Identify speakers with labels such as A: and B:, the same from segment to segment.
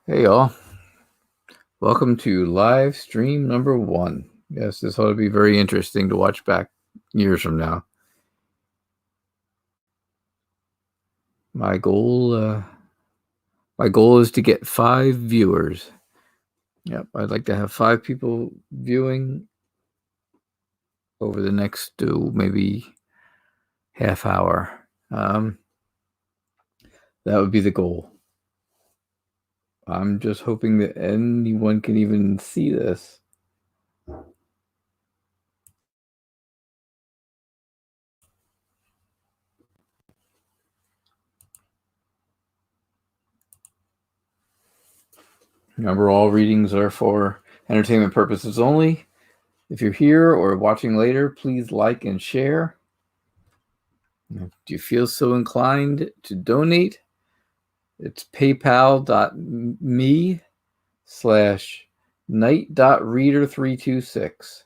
A: Hey all, welcome to live stream number 1. Yes, this ought to be very interesting to watch back years from now. My goal is to get 5 viewers. Yep, I'd like to have 5 people viewing over the next maybe half hour. That would be the goal. I'm just hoping that anyone can even see this. Remember, all readings are for entertainment purposes only. If you're here or watching later, please like and share. Do you feel so inclined to donate? It's paypal.me/night.reader326.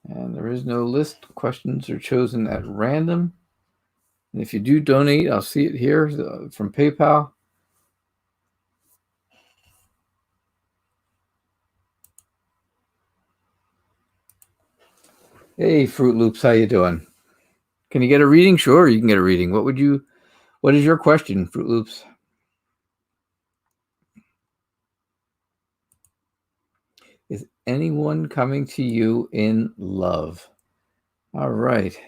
A: And there is no list. Questions are chosen at random. And if you do donate, I'll see it here from PayPal. Hey, Fruit Loops, how you doing? Can you get a reading? Sure, you can get a reading. What is your question, Fruit Loops? Is anyone coming to you in love? All right.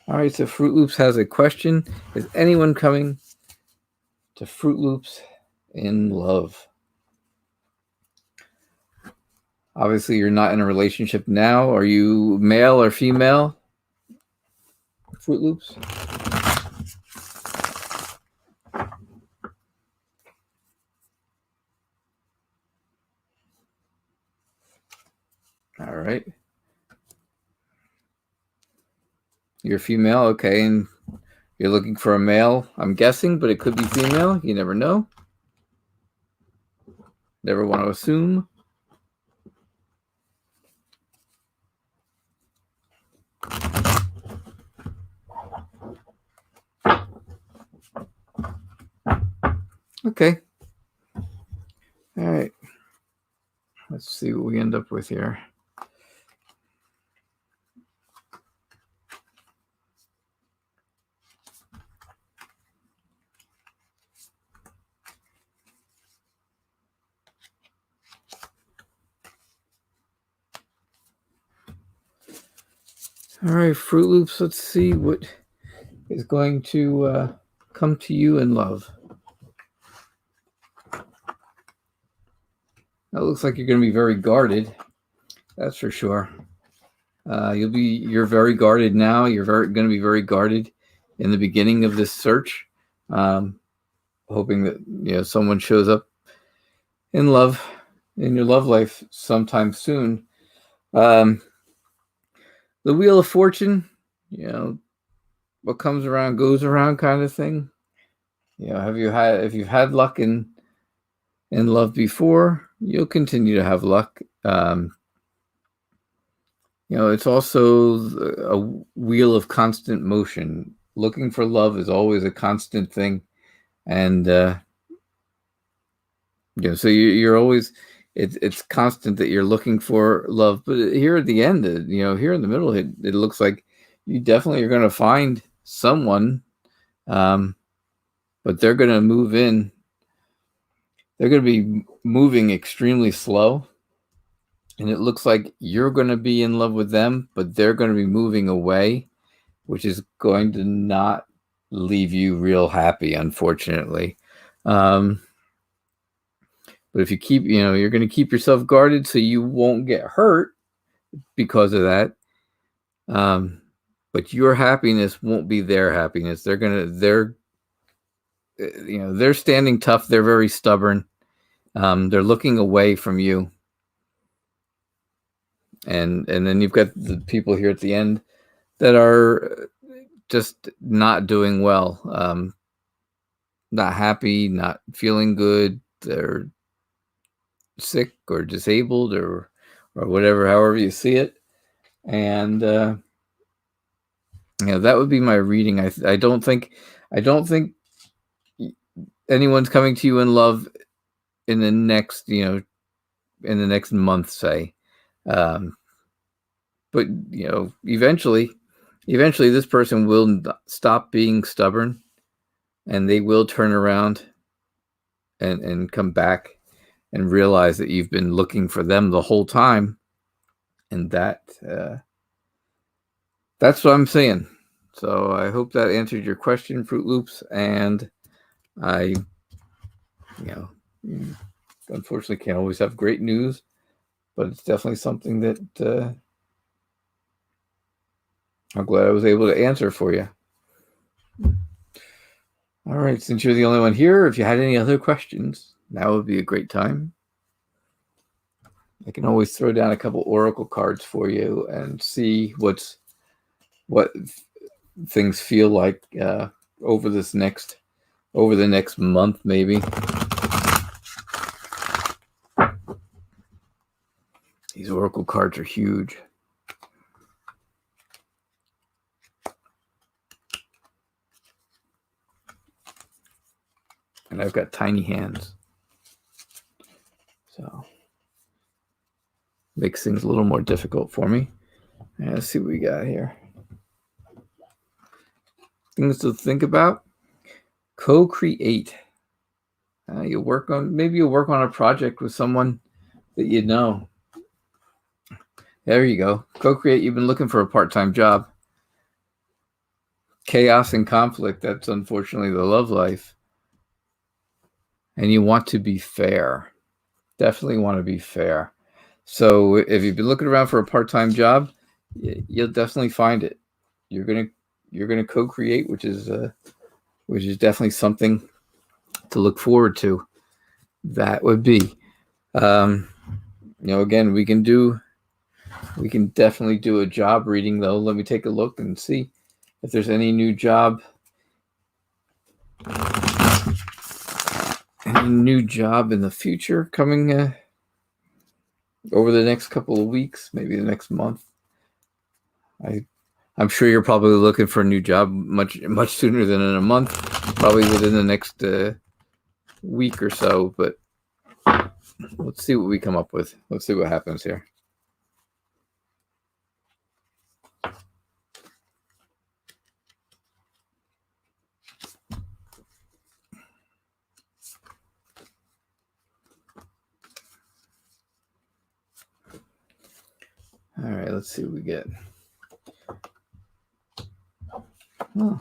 A: All right, so Fruit Loops has a question. Is anyone coming to Fruit Loops in love? Obviously, you're not in a relationship now. Are you male or female? Fruit Loops? All right. You're female, okay, and you're looking for a male, I'm guessing, but it could be female. You never know. Never want to assume. Okay. All right. Let's see what we end up with here. All right, Fruit Loops, let's see what is going to come to you in love. That looks like you're going to be very guarded. That's for sure. You're very guarded now. You're going to be very guarded in the beginning of this search, hoping that someone shows up in love in your love life sometime soon. The Wheel of Fortune, what comes around goes around, kind of thing. If you've had luck in love before, you'll continue to have luck. It's also a wheel of constant motion. Looking for love is always a constant thing. And, so you're always, it's constant that you're looking for love. But here at the end, here in the middle, it looks like you definitely are going to find someone, but they're going to move in. They're going to be moving extremely slow. And it looks like you're going to be in love with them, but they're going to be moving away, which is going to not leave you real happy, unfortunately. But if you keep, you're going to keep yourself guarded so you won't get hurt because of that. But your happiness won't be their happiness. They're standing tough. They're very stubborn. They're looking away from you. And then you've got the people here at the end that are just not doing well, not happy, not feeling good. They're sick or disabled or whatever, however you see it. And That would be my reading. I don't think anyone's coming to you in love in the next month, say. But eventually this person will stop being stubborn, and they will turn around and come back and realize that you've been looking for them the whole time. And that's what I'm saying. So I hope that answered your question, Fruit Loops. And I, unfortunately can't always have great news, but it's definitely something that I'm glad I was able to answer for you. All right, since you're the only one here, if you had any other questions, now would be a great time. I can always throw down a couple oracle cards for you and see what things feel like over the next month, maybe. These oracle cards are huge. And I've got tiny hands. So makes things a little more difficult for me. Let's see what we got here. Things to think about. Co-create. You'll work on a project with someone that you know. There you go. Co-create. You've been looking for a part-time job. Chaos and conflict. That's unfortunately the love life. And you want to be fair. Definitely want to be fair. So if you've been looking around for a part-time job, you'll definitely find it. You're gonna co-create, which is definitely something to look forward to. That would be, again, we can definitely do a job reading, though. Let me take a look and see if there's any new job in the future coming over the next couple of weeks, maybe the next month. I'm sure you're probably looking for a new job much sooner than in a month, probably within the next week or so. But let's see what we come up with. Let's see what happens here. All right, let's see what we get. Oh.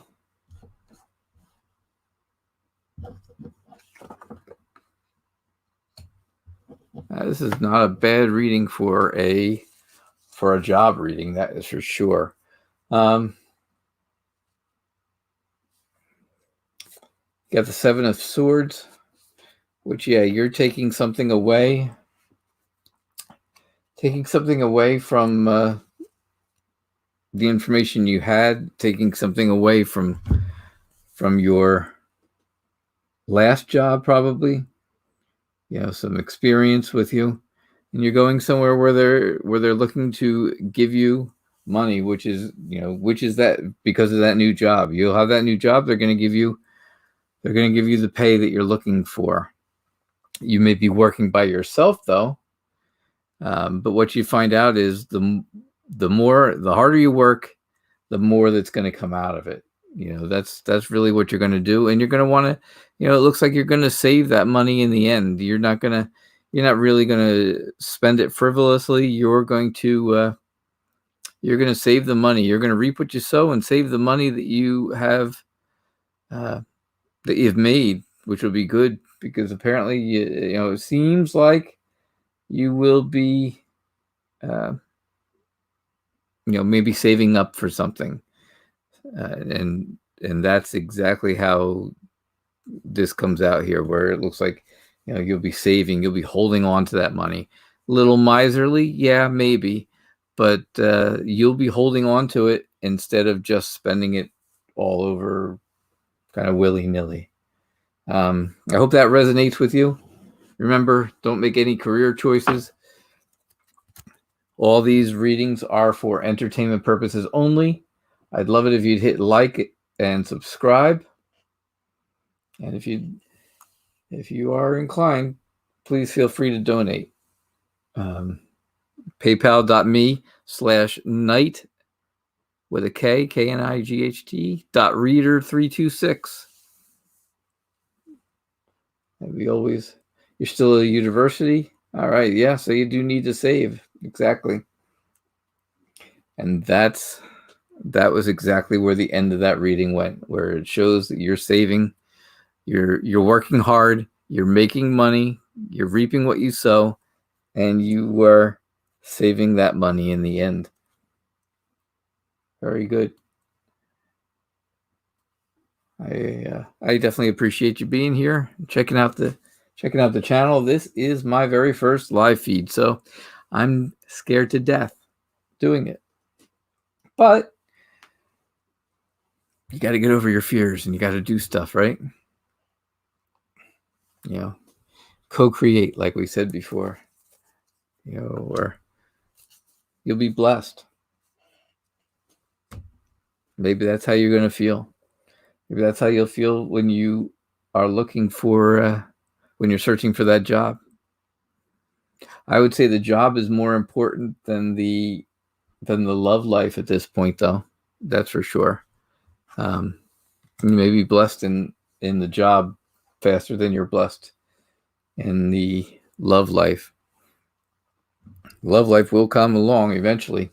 A: This is not a bad reading for a job reading, that is for sure. Got the Seven of Swords, which, you're taking something away. Taking something away from the information you had, taking something away from your last job, probably. Some experience with you, and you're going somewhere where they're looking to give you money, which is that because of that new job. You'll have that new job. They're going to give you the pay that you're looking for. You may be working by yourself, though. But what you find out is the harder you work, the more that's going to come out of it. That's really what you're going to do. And you're going to want to, it looks like you're going to save that money in the end. You're not really going to spend it frivolously. You're going to save the money. You're going to reap what you sow and save the money that you have, that you've made, which will be good, because apparently, it seems like you will be, maybe saving up for something. And that's exactly how this comes out here, where it looks like, you'll be saving, you'll be holding on to that money. A little miserly, yeah, maybe, but you'll be holding on to it instead of just spending it all over kind of willy-nilly. I hope that resonates with you. Remember, don't make any career choices. All these readings are for entertainment purposes only. I'd love it if you'd hit like and subscribe. And if you are inclined, please feel free to donate. PayPal.me/Knight with a K, KNIGHT .reader326. We always, you're still at a university? All right, yeah, so you do need to save. Exactly. And that was exactly where the end of that reading went, where it shows that you're saving, you're working hard, you're making money, you're reaping what you sow, and you were saving that money in the end. Very good. I definitely appreciate you being here, checking out the channel. This is my very first live feed, so I'm scared to death doing it. But you got to get over your fears and you got to do stuff, right? You know, co-create, like we said before. You know, or you'll be blessed. Maybe that's how you're going to feel. Maybe that's how you'll feel when you are looking for, when you're searching for that job. I would say the job is more important than the love life at this point, though. That's for sure. You may be blessed in the job faster than you're blessed in the love life. Love life will come along eventually.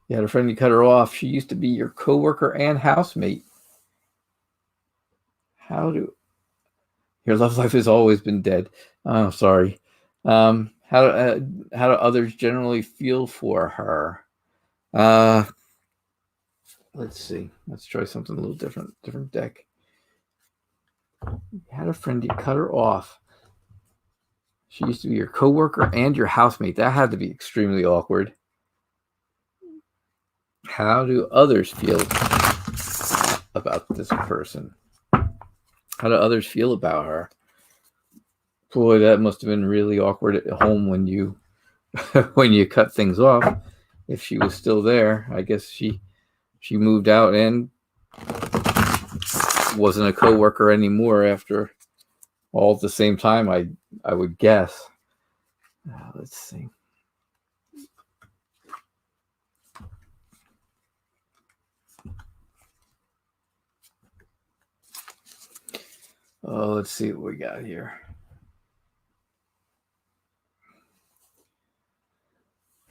A: You had a friend, you cut her off. She used to be your coworker and housemate. Your love life has always been dead. Oh, sorry. How do others generally feel for her? Let's see. Let's try something a little different deck. You had a friend, you cut her off. She used to be your coworker and your housemate. That had to be extremely awkward. How do others feel about this person? How do others feel about her? Boy, that must have been really awkward at home when you when you cut things off. If she was still there, I guess she moved out and wasn't a coworker anymore after all at the same time, I would guess. Let's see. Oh, let's see what we got here.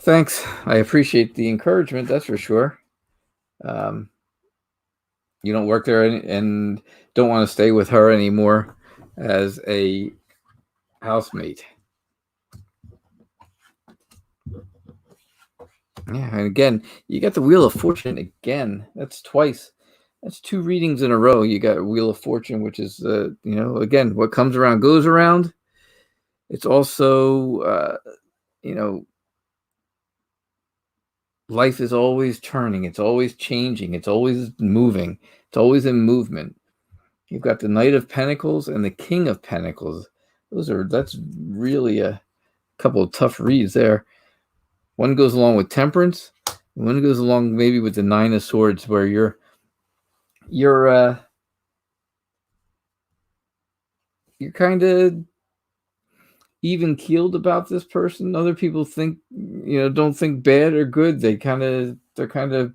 A: Thanks. I appreciate the encouragement, that's for sure. You don't work there and don't want to stay with her anymore as a housemate. Yeah, and again, you got the Wheel of Fortune again. That's twice. That's 2 readings in a row. You got Wheel of Fortune, which is, again, what comes around goes around. It's also, life is always turning. It's always changing. It's always moving. It's always in movement. You've got the Knight of Pentacles and the King of Pentacles. That's really a couple of tough reads there. One goes along with Temperance. And one goes along maybe with the Nine of Swords, where you're kind of even keeled about this person. Other people think, don't think bad or good. They're kind of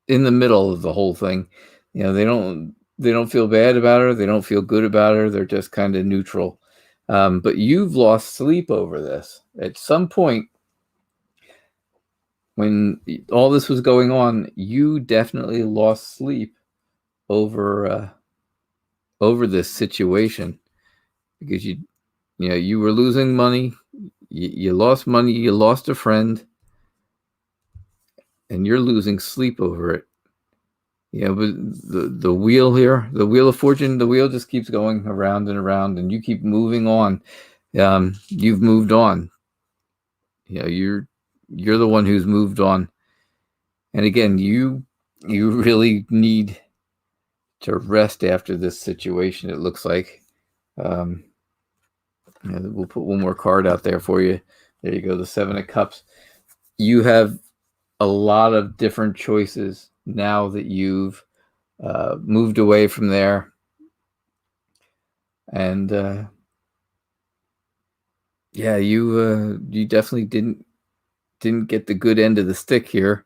A: in the middle of the whole thing. They don't feel bad about her. They don't feel good about her. They're just kind of neutral. But you've lost sleep over this. At some point, when all this was going on, you definitely lost sleep over this situation, because you were losing money. You lost money. You lost a friend, and you're losing sleep over it. But the wheel here, the Wheel of Fortune, the wheel just keeps going around and around, and you keep moving on. You've moved on. You're the one who's moved on. And again, you really need to rest after this situation, it looks like. We'll put one more card out there for you. There you go, the Seven of Cups. You have a lot of different choices now that you've moved away from there. And yeah, you definitely didn't get the good end of the stick here.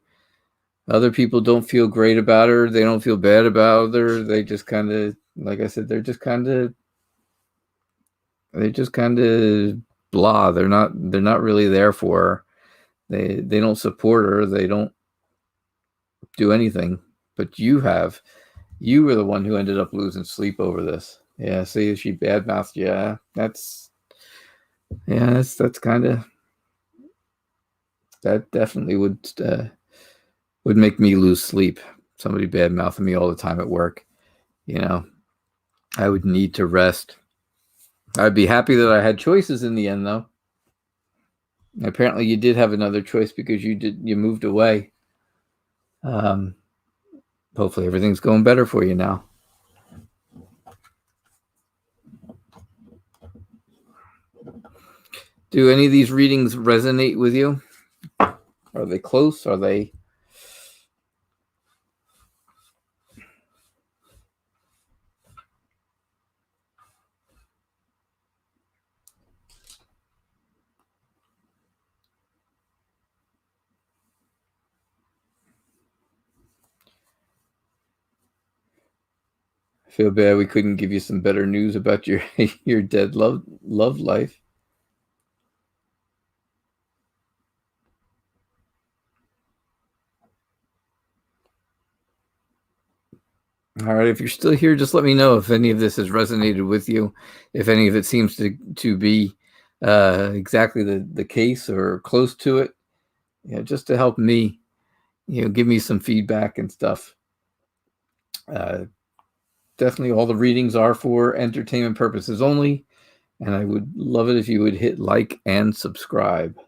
A: Other people don't feel great about her. They don't feel bad about her. They just kind of, like I said, they're just kind of blah. They're not really there for her. They don't support her. They don't do anything. But you were the one who ended up losing sleep over this. Yeah, see, she badmouthed. Yeah, that's kind of, that definitely would make me lose sleep. Somebody badmouthing me all the time at work. I would need to rest. I'd be happy that I had choices in the end, though. Apparently, you did have another choice because you moved away. Hopefully, everything's going better for you now. Do any of these readings resonate with you? Are they close? Are they? I feel bad we couldn't give you some better news about your your dead love life. All right, if you're still here, just let me know if any of this has resonated with you, if any of it seems to be exactly the case or close to it, just to help me, give me some feedback and stuff. Definitely all the readings are for entertainment purposes only, and I would love it if you would hit like and subscribe.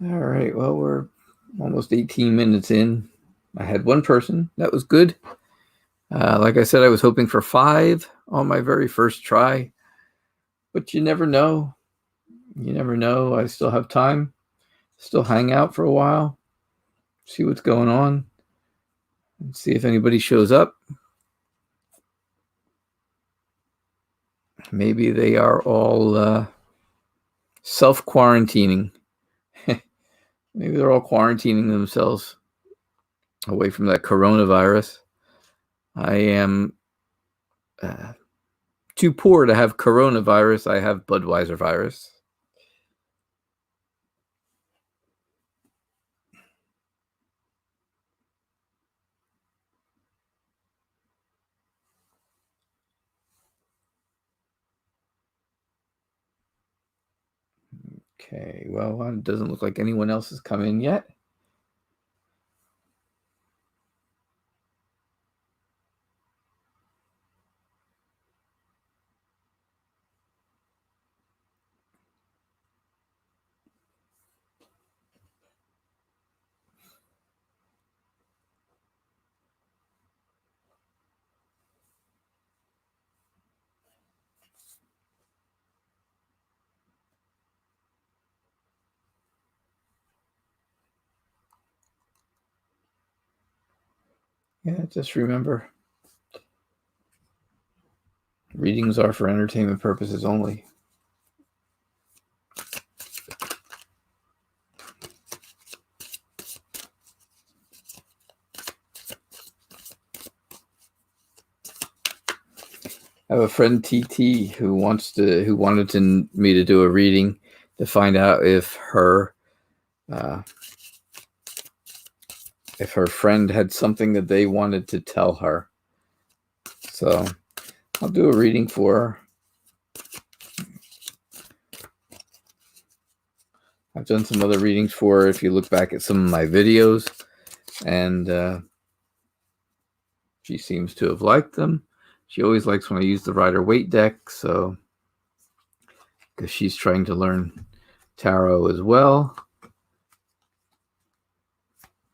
A: All right, well, we're almost 18 minutes in. I had one person. That was good. Like I said, I was hoping for 5 on my very first try, but you never know. You never know. I still have time. Still hang out for a while. See what's going on. And see if anybody shows up. Maybe they are all self-quarantining. Maybe they're all quarantining themselves away from that coronavirus. I am too poor to have coronavirus. I have Budweiser virus. Okay, well, it doesn't look like anyone else has come in yet. Yeah, just remember, readings are for entertainment purposes only. I have a friend TT who wanted me to do a reading to find out if her friend had something that they wanted to tell her. So I'll do a reading for her. I've done some other readings for her if you look back at some of my videos, and she seems to have liked them. She always likes when I use the Rider-Waite deck, so because she's trying to learn tarot as well.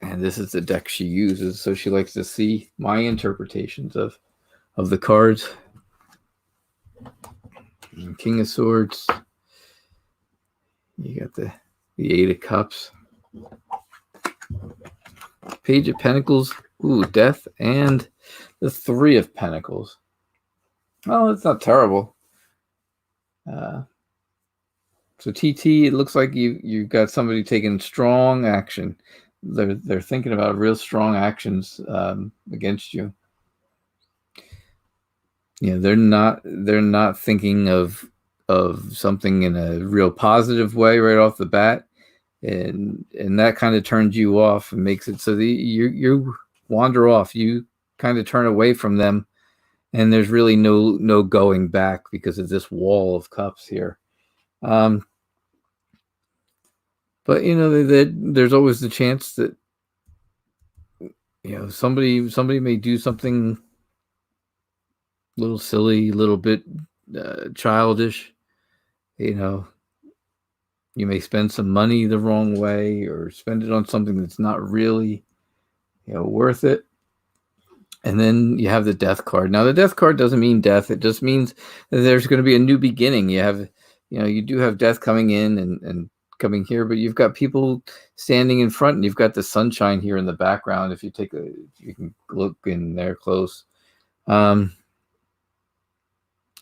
A: And this is the deck she uses, so she likes to see my interpretations of the cards. And King of Swords. You got the Eight of Cups. Page of Pentacles. Ooh, Death. And the Three of Pentacles. Well, it's not terrible. So TT, it looks like you've got somebody taking strong action. They're thinking about real strong actions against you. Yeah, they're not thinking of something in a real positive way right off the bat, and that kind of turns you off and makes it so that you wander off. You kind of turn away from them, and there's really no going back because of this wall of cups here. But there's always the chance that somebody may do something a little silly, a little bit childish. You may spend some money the wrong way or spend it on something that's not really worth it. And then you have the Death card. Now the Death card doesn't mean death. It just means that there's going to be a new beginning. You do have death coming in and coming here, but you've got people standing in front, and you've got the sunshine here in the background. If you can look in there close, and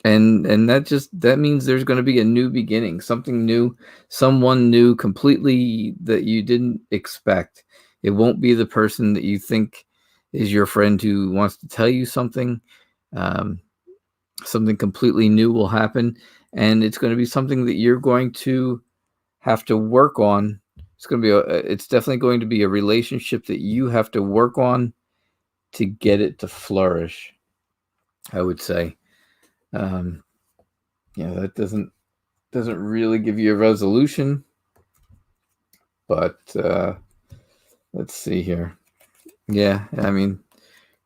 A: that means there's going to be a new beginning, something new, someone new, completely that you didn't expect. It won't be the person that you think is your friend who wants to tell you something. Something completely new will happen, and it's going to be something that you're going to have to work on. It's definitely going to be a relationship that you have to work on to get it to flourish, I would say. That doesn't really give you a resolution, but let's see here. Yeah, I mean,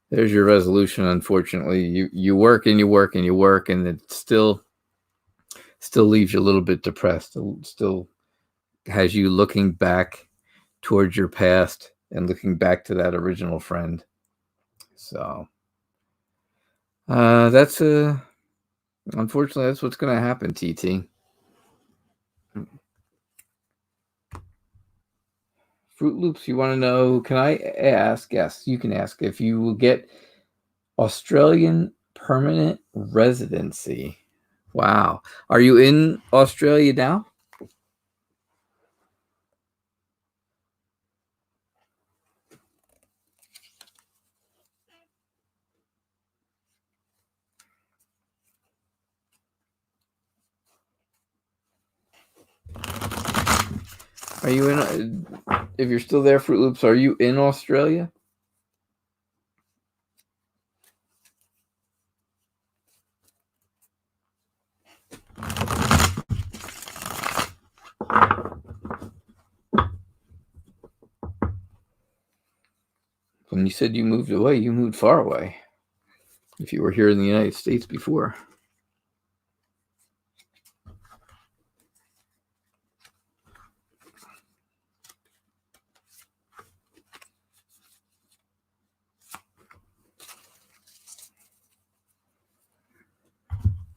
A: there's your resolution. Unfortunately, you work and you work and you work, and it still leaves you a little bit depressed. It still has you looking back towards your past and looking back to that original friend. So unfortunately, that's what's going to happen, TT. Fruit Loops, you want to know, can I ask? Yes, you can ask if you will get Australian permanent residency. Wow. Are you in Australia now? Are you in? If you're still there, Fruit Loops, are you in Australia? When you said you moved away, you moved far away. If you were here in the United States before.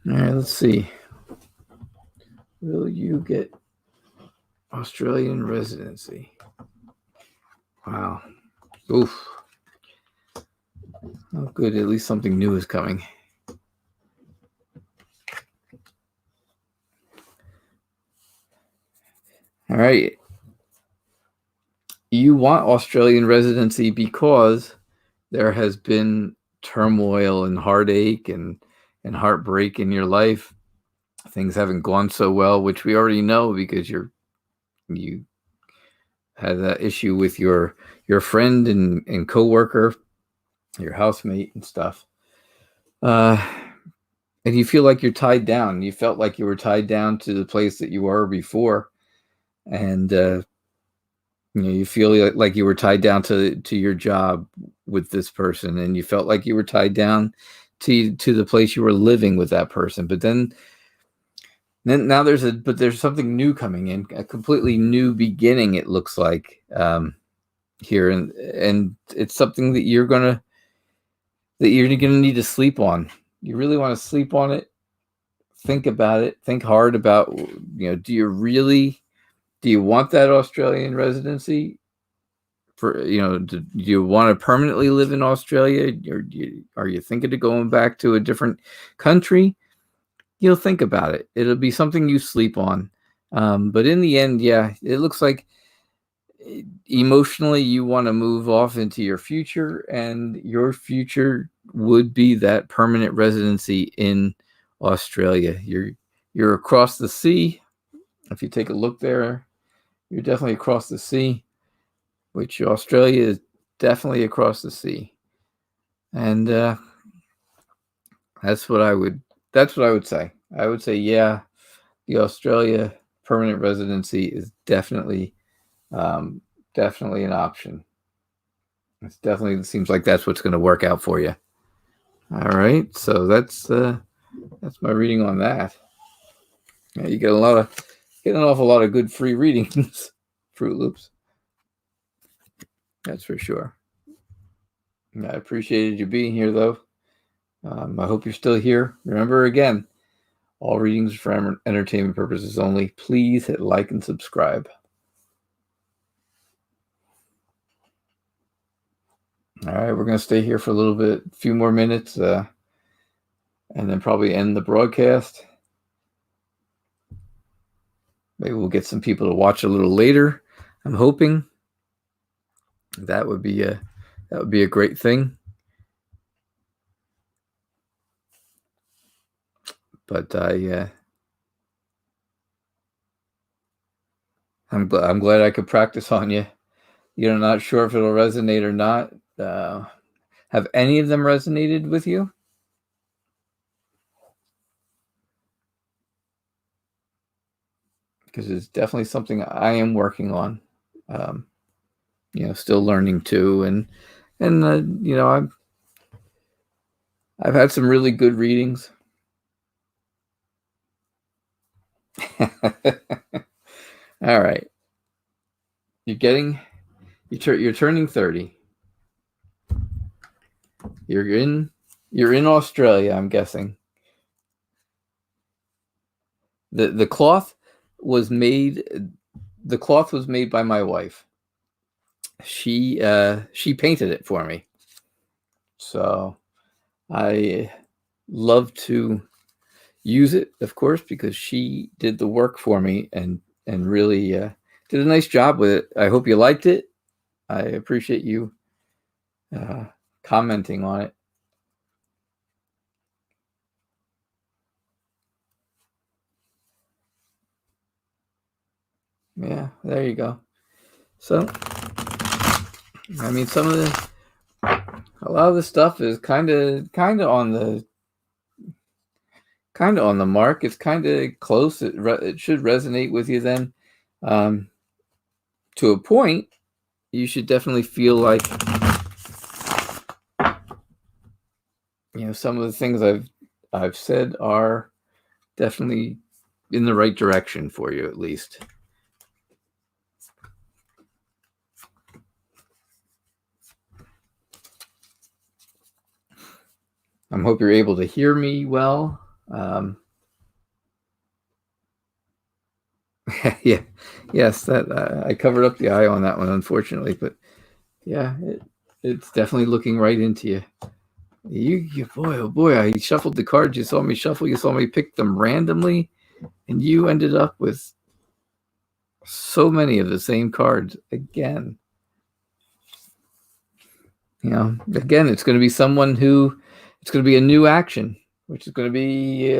A: All right, let's see. Will you get Australian residency? Wow. Oof. Oh, good. At least something new is coming. All right. You want Australian residency because there has been turmoil and heartache and heartbreak in your life. Things haven't gone so well, which we already know because you had that issue with your friend and coworker, your housemate and stuff. And you feel like you're tied down. You felt like you were tied down to the place that you were before. And you feel like you were tied down to your job with this person, and you felt like you were tied down to the place you were living with that person. But then Then now there's something new coming in, a completely new beginning. It looks like here, and it's something that you're gonna need to sleep on. You really want to sleep on it. Think about it. Think hard about, do you want that Australian residency? Do you want to permanently live in Australia, or are you thinking of going back to a different country? You'll think about it. It'll be something you sleep on. But in the end, yeah, it looks like emotionally you want to move off into your future, and your future would be that permanent residency in Australia. You're across the sea. If you take a look there, you're definitely across the sea, which Australia is definitely across the sea. And that's what I would say. I would say, yeah, the Australia permanent residency is definitely an option. It seems like that's what's going to work out for you. All right, so that's my reading on that. Yeah, you get an awful lot of good free readings, Fruit Loops. That's for sure. I appreciated you being here, though. I hope you're still here. Remember, again, all readings are for entertainment purposes only. Please hit like and subscribe. All right, we're going to stay here for a few more minutes, and then probably end the broadcast. Maybe we'll get some people to watch a little later. I'm hoping that would be a great thing. But I'm glad I could practice on you. You're not sure if it'll resonate or not. Have any of them resonated with you? Because it's definitely something I am working on. Still learning too, and I've had some really good readings. All right, you're turning 30. You're in Australia, I'm guessing. The cloth was made by my wife. She painted it for me. So I love to use it, of course, because she did the work for me and really did a nice job with it. I hope you liked it. I appreciate you commenting on it. Yeah, there you go. So, I mean, a lot of the stuff is kind of on the mark. It's kind of close. It should resonate with you then. To a point, you should definitely feel like, some of the things I've said are definitely in the right direction for you, at least. I hope you're able to hear me well. Yeah, yes, that I covered up the eye on that one, unfortunately, but yeah, it's definitely looking right into you. You boy, oh boy, I shuffled the cards. You saw me shuffle. You saw me pick them randomly, and you ended up with so many of the same cards again. Again, it's going to be someone who, it's going to be a new action, which is going to be,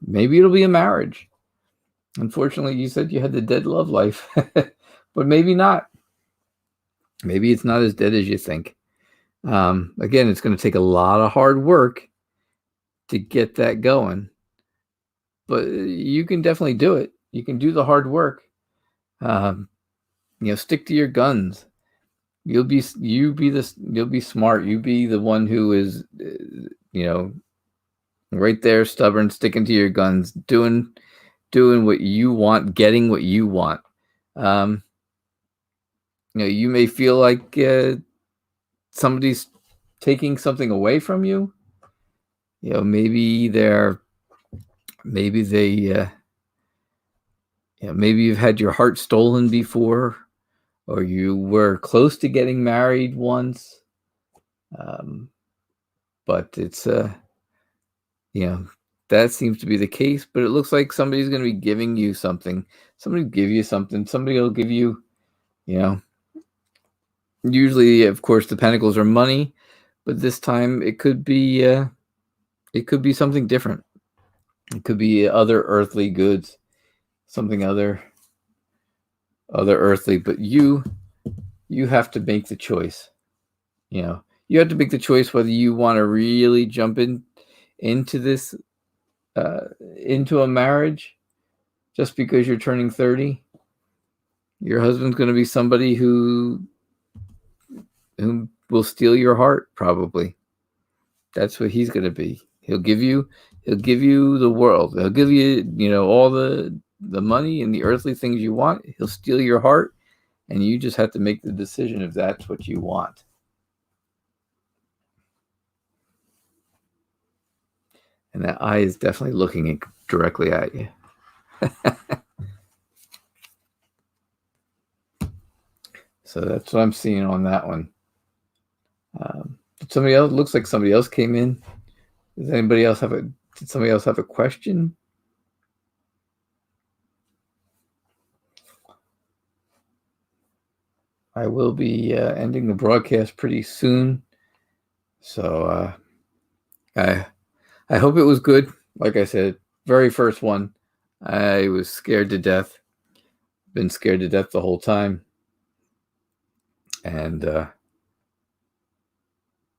A: maybe it'll be a marriage. Unfortunately, you said you had the dead love life, but maybe not. Maybe it's not as dead as you think. Again, it's going to take a lot of hard work to get that going, but you can definitely do it. You can do the hard work. Stick to your guns. You'll be smart. You be the one who is, right there, stubborn, sticking to your guns, doing what you want, getting what you want. You may feel like somebody's taking something away from you. Maybe they maybe you've had your heart stolen before, or you were close to getting married once. But it's that seems to be the case. But it looks like somebody's going to be giving you something. Somebody will give you something. Somebody will give you, usually, of course, the pentacles are money, but this time it could be something different. It could be other earthly goods, something other earthly. But you have to make the choice. You have to make the choice whether you want to really jump into this, into a marriage, just because you're turning 30. Your husband's going to be somebody who will steal your heart, probably. That's what he's going to be. He'll give you the world. He'll give you, all the money and the earthly things you want. He'll steal your heart, and you just have to make the decision if that's what you want. And that eye is definitely looking directly at you. So that's what I'm seeing on that one. Somebody else, looks like somebody else came in. Did somebody else have a question? I will be ending the broadcast pretty soon. So I hope it was good. Like I said, very first one, I was scared to death. Been scared to death the whole time. And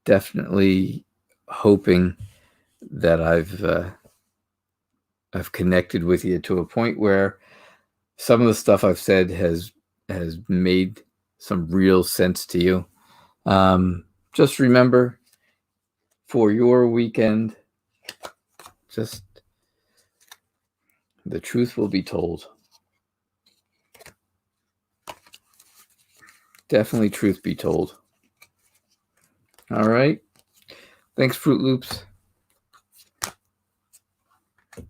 A: definitely hoping that I've connected with you to a point where some of the stuff I've said has made some real sense to you. Just remember, for your weekend, just the truth will be told. Definitely truth be told. All right. Thanks, Fruit Loops.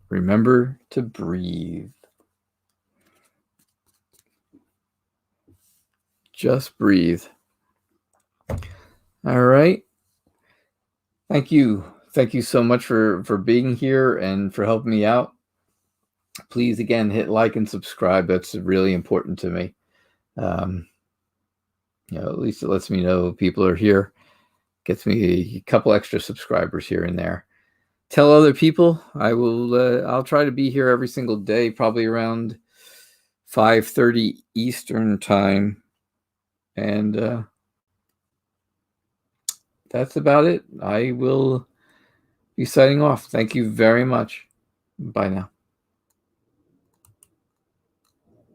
A: Remember to breathe. Just breathe. All right. Thank you. Thank you so much for being here and for helping me out. Please, again, hit like and subscribe. That's really important to me. At least it lets me know people are here. Gets me a couple extra subscribers here and there. Tell other people. I'll try to be here every single day, probably around 5:30 Eastern time. And that's about it. I will be signing off. Thank you very much. Bye now.